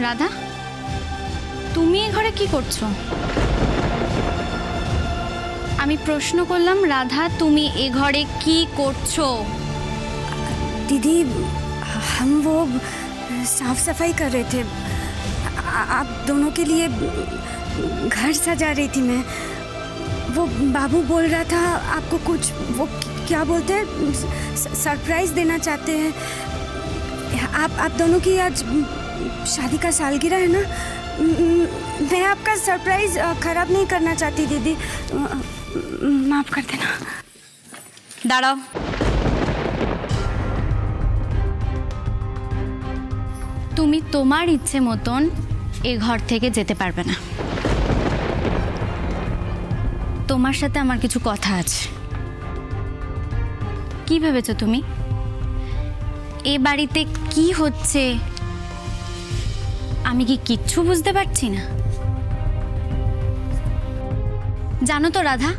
রাধা, তুমি এ ঘরে কি করছো? আমি প্রশ্ন করলাম, রাধা তুমি এ ঘরে কি করছো? दीदी हम वो साफ सफाई कर रहे थे। आप दोनों के लिए घर सजा रही थी मैं। वो बाबू बोल रहा था आपको कुछ, वो क्या बोलते हैं, सरप्राइज देना चाहते हैं। आप दोनों की आज शादी का सालगिरह है ना। मैं आपका सरप्राइज खराब नहीं करना चाहती दीदी, माफ कर देना। দাঁড়াও। তুমি তোমার ইচ্ছে মতন এ ঘর থেকে যেতে পারবে না। তোমার সাথে আমার কিছু কথা আছে। কি ভেবেছো তুমি? এ বাড়িতে কি হচ্ছে আমি কি কিচ্ছু বুঝতে পারছি না? জানো তো রাধা,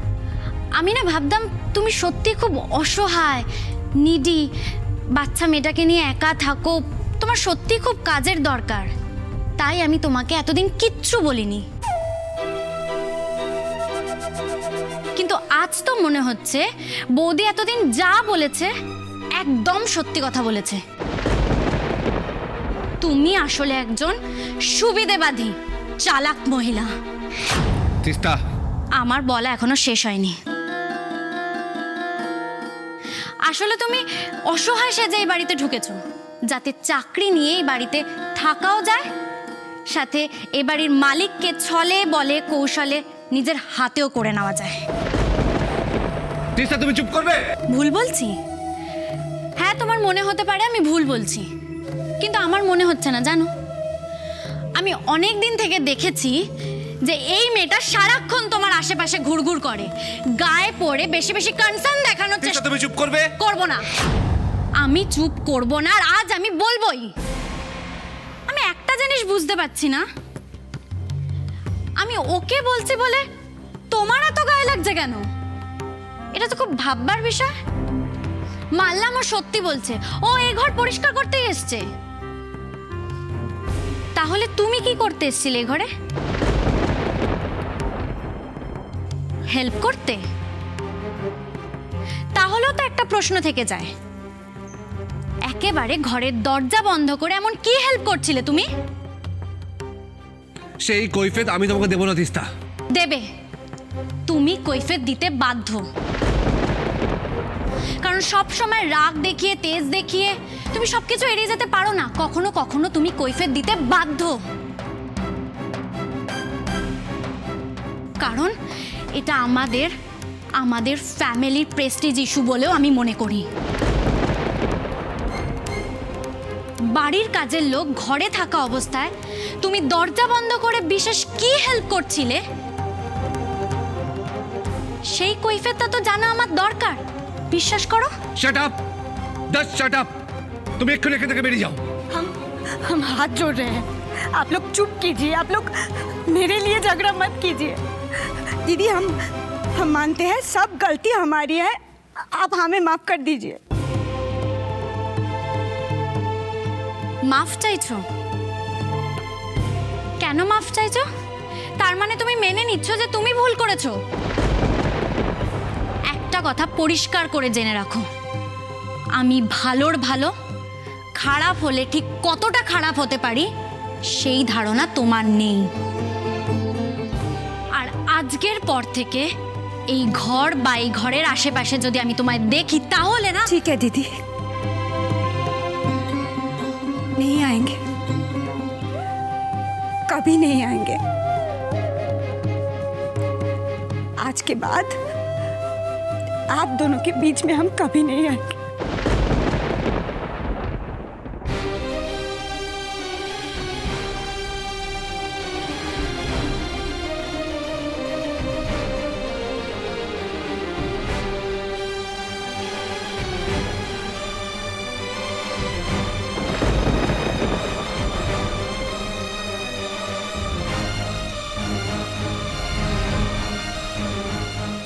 আমি না ভাবতাম তুমি সত্যি খুব অসহায়, নিডি, বাচ্চা মেয়েটাকে নিয়ে একা থাকো, তোমার সত্যি খুব কাজের দরকার। তাই আমি তোমাকে এতদিন কিচ্ছু বলিনি। কিন্তু আজ তো মনে হচ্ছে বৌদি এতদিন যা বলেছে একদম সত্যি কথা বলেছে। তুমি আসলে একজন সুবিধেবাদী, চালাক মহিলা। তিস্তা, আমার বলা এখনো শেষ হয়নি। আসলে তুমি অসহায় সেজে এই বাড়িতে ঢুকেছো যাতে চাকরি নিয়ে এই বাড়িতে থাকাও যায়, সাথে এ বাড়ির মালিককে ছলে বলে কৌশলে নিজের হাতেও করে নেওয়া যায়। তিস্তা তুমি চুপ করবে? ভুল বলছি? হ্যাঁ, তোমার মনে হতে পারে আমি ভুল বলছি, কিন্তু আমার মনে হচ্ছে না। জানো, আমি অনেক দিন থেকে দেখেছি যে এই মেয়েটা সারাক্ষণ তোমার আশেপাশে ঘুরঘুর করে, গায়ে পড়ে বেশি বেশি কনসার্ন দেখানোর তিস্তা চেষ্টা। তুমি চুপ করবে? করব না, আমি চুপ করব না, আর আজ আমি বলবোই। আমি একটা জিনিস বুঝতে পারছি না, আমি ওকে বলছি বলে তোমার এত গায়ে লাগছে কেন? এটা তো খুব ভাববার বিষয়। মানলাম ও সত্যি বলছে, ও এই ঘর পরিষ্কার করতে এসছে। তাহলে তুমি কি করতে এসেছিলে এই ঘরে? হেল্প করতে? তাহলেও তো একটা প্রশ্ন থেকে যায়, একেবারে ঘরের দরজা বন্ধ করে এমন কি হেল্প করছিলে তুমি? সেই কৈফিয়ত আমি তোমাকে দেব না তিস্তা। দেবে, তুমি কৈফিয়ত দিতে বাধ্য। কারণ সব সময় রাগ দেখিয়ে, তেজ দেখিয়ে তুমি সবকিছু এড়িয়ে যেতে পারো না। কখনো কখনো তুমি কৈফিয়ত দিতে বাধ্য, কারণ এটা আমাদের ফ্যামিলির প্রেস্টিজ ইস্যু বলেও আমি মনে করি। বাড়ির কাজের লোক ঘরে থাকা অবস্থায় তুমি দরজা বন্ধ করে বিশেষ কি হেল্প করছিলে, সেই কৈফিয়তটা তো জানা আমার দরকার। বিশ্বাস করো। Shut up, just shut up. তুমি এক্ষুনি এখান থেকে বেরিয়ে যাও। हम हाथ जोड़ रहे हैं, आप लोग चुप कीजिए। आप लोग मेरे लिए झगड़ा मत कीजिए। दीदी हम मानते हैं सब गलती हमारी है, आप हमें माफ कर दीजिए। মাফ চাইছো? কেন মাফ চাইছো? তার মানে তুমি মেনে নিচ্ছ যে তুমি ভুল করেছো? একটা কথা পরিষ্কার করে জেনে রাখো, আমি ভালোর ভালো, খারাপ হলে ঠিক কতটা খারাপ হতে পারি সেই ধারণা তোমার নেই। আর আজকের পর থেকে এই ঘর বা এই ঘরের আশেপাশে যদি আমি তোমায় দেখি তাহলে না। ठीक है दीदी, नहीं आएंगे, कभी नहीं आएंगे। आज के बाद आप दोनों के बीच में हम कभी नहीं आएंगे।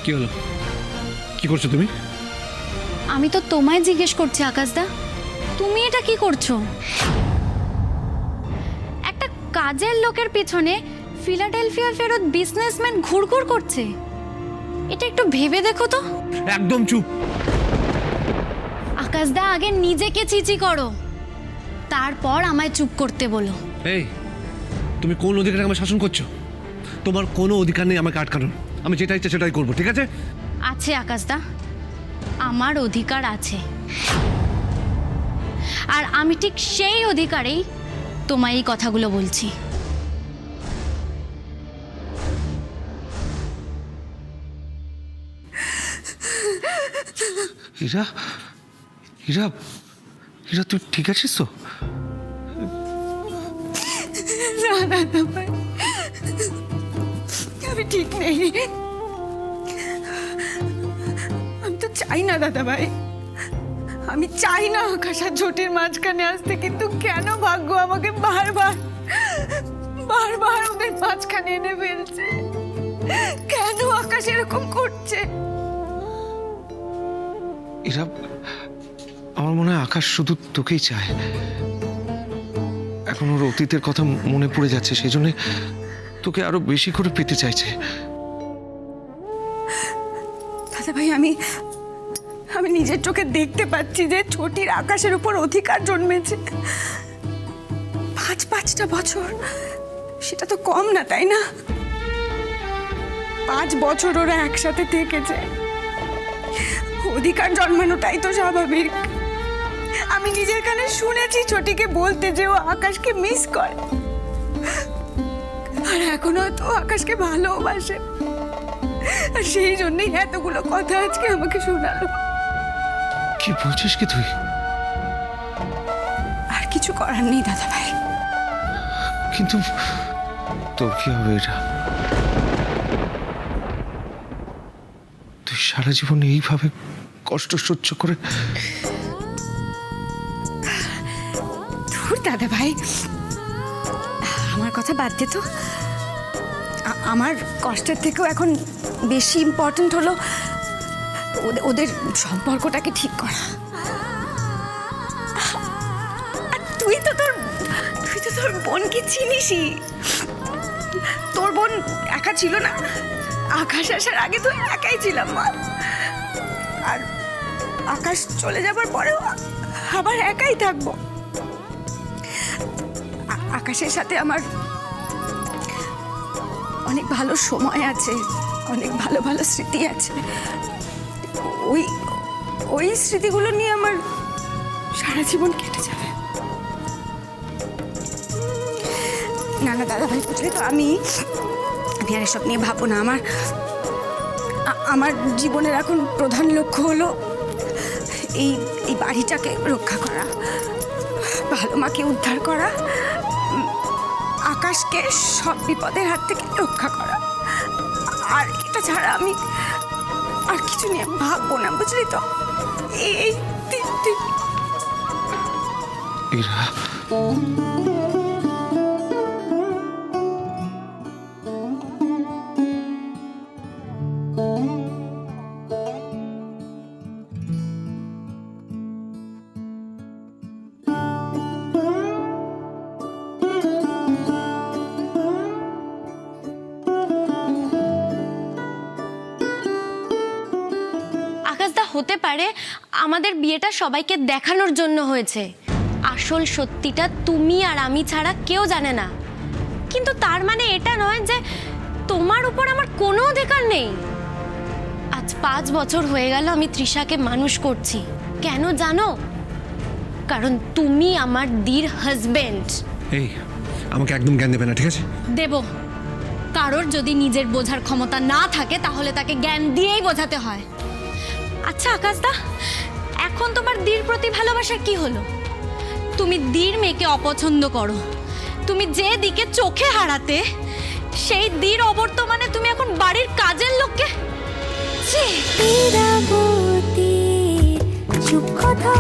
কি হলো? কি করছো তুমি? আমি তো তোমায় জিজ্ঞেস করছি আকাশদা, তুমি এটা কি করছো? একটা কাজের লোকের পিছনে ফিলাডেলফিয়া ফেরত বিজনেসম্যান ঘুরঘুর করছে। এটা একটু ভেবে দেখো তো। একদম চুপ। আকাশদা, আগে নিজেকে চিচি করো, তারপর আমায় চুপ করতে বলো। এই, তুমি কোন অধিকারে আমাকে শাসন করছো? তোমার কোনো অধিকার নেই আমাকে আটকানোর। আমি যেটা ইচ্ছা সেটাই করবো, ঠিক আছে? আছে আকাশদা, আমার অধিকার আছে, আর আমি ঠিক সেই অধিকারেই তোমায় এই কথাগুলো বলছি। হীরা, হীরা, হীরা, তুই ঠিক আছিস তো? না দাদা ভাই, আমি ঠিক নেই। আমি তো চাই না দাদা ভাই, আমি চাই না আকাশ আর ঝোটের মাঝখানে আসতে, কিন্তু কেন ভাগ্য আমাকে বারবার বারবার ওদের মাঝখানে এনে ফেলছে? কেন আকাশ এরকম করছে? এরা, আমার মনে হয় আকাশ শুধু তোকেই চায়। এখন ওর অতীতের কথা মনে পড়ে যাচ্ছে, সেই জন্য তোকে আরো বেশি করে পেতে চাইছে। দাদা ভাই, আমি নিজের চোখে দেখতে পাচ্ছি যে ছোটির আকাশের উপর অধিকার জন্মেছে। 5-5টা বছর, সেটা তো কম না, তাই না? 5 বছর ওরা একসাথে থেকেছে, অধিকার জন্মানোটাই তো স্বাভাবিক। আমি নিজের কানে শুনেছি ছোটিকে বলতে যে ও আকাশকে মিস করে, আর এখনো তো আকাশকে ভালোবাসে, আর সেই জন্যই এতগুলো কথা আজকে আমাকে শোনালো। কি বলছিস কি তুই? আর কিছু করার নেই দাদা ভাই। কিন্তু তোর কি হবে এটা? তুই সারা জীবন এইভাবে কষ্ট সহ্য করে? ধুর দাদা ভাই, আমার কথা বাদ দে তো। আমার কষ্টের থেকেও এখন বেশি ইম্পর্ট্যান্ট হলো ওদের সম্পর্কটাকে ঠিক করা। আর তুই তো তোর বোনকে চিনিসই। তোর বোন একা ছিল না, আকাশ আসার আগে তো একাই ছিলাম মা। আর আকাশ চলে যাবার পরেও আবার একাই থাকবো। আকাশের সাথে আমার অনেক ভালো সময় আছে, অনেক ভালো ভালো স্মৃতি আছে। ওই স্মৃতিগুলো নিয়ে আমার সারা জীবন কেটে যাবে। না না দাদা ভাই, বুঝলি তো, আমি আর এসব নিয়ে ভাববো না। আমার জীবনের এখন প্রধান লক্ষ্য হলো এই বাড়িটাকে রক্ষা করা, ভালো মাকে উদ্ধার করা, আকাশকে সব বিপদের হাত থেকে রক্ষা করা। আর এটা ছাড়া আমি আর কিছু নিয়ে ভাববো না, বুঝলি তো? এই এরা আকাশদা, হতে পারে আমাদের বিয়েটা সবাইকে দেখানোর জন্য হয়েছে। আসল সত্যিটা তুমি আর আমি ছাড়া কেউ জানে না। কিন্তু তার মানে এটা নয় যে তোমার উপর আমার কোনো অধিকার নেই। আজ 5 বছর হয়ে গেল আমি তৃষাকে মানুষ করছি। কেন জানো? কারণ তুমি আমার ডির হাজবেন্ড। এই, আমাকে একদম জ্ঞান দেবে না, ঠিক আছে? দেব। কারোর যদি নিজের বোঝার ক্ষমতা না থাকে তাহলে তাকে জ্ঞান দিয়েই বোঝাতে হয়। আচ্ছা আকাশদা, এখন তোমার দির প্রতি ভালোবাসার কি হলো? তুমি দির মেয়েকে অপছন্দ করো। তুমি যে দিকে চোখে হারাতে, সেই দির অবর্তমানে তুমি এখন বাড়ির কাজের লোককে। চুপ কথা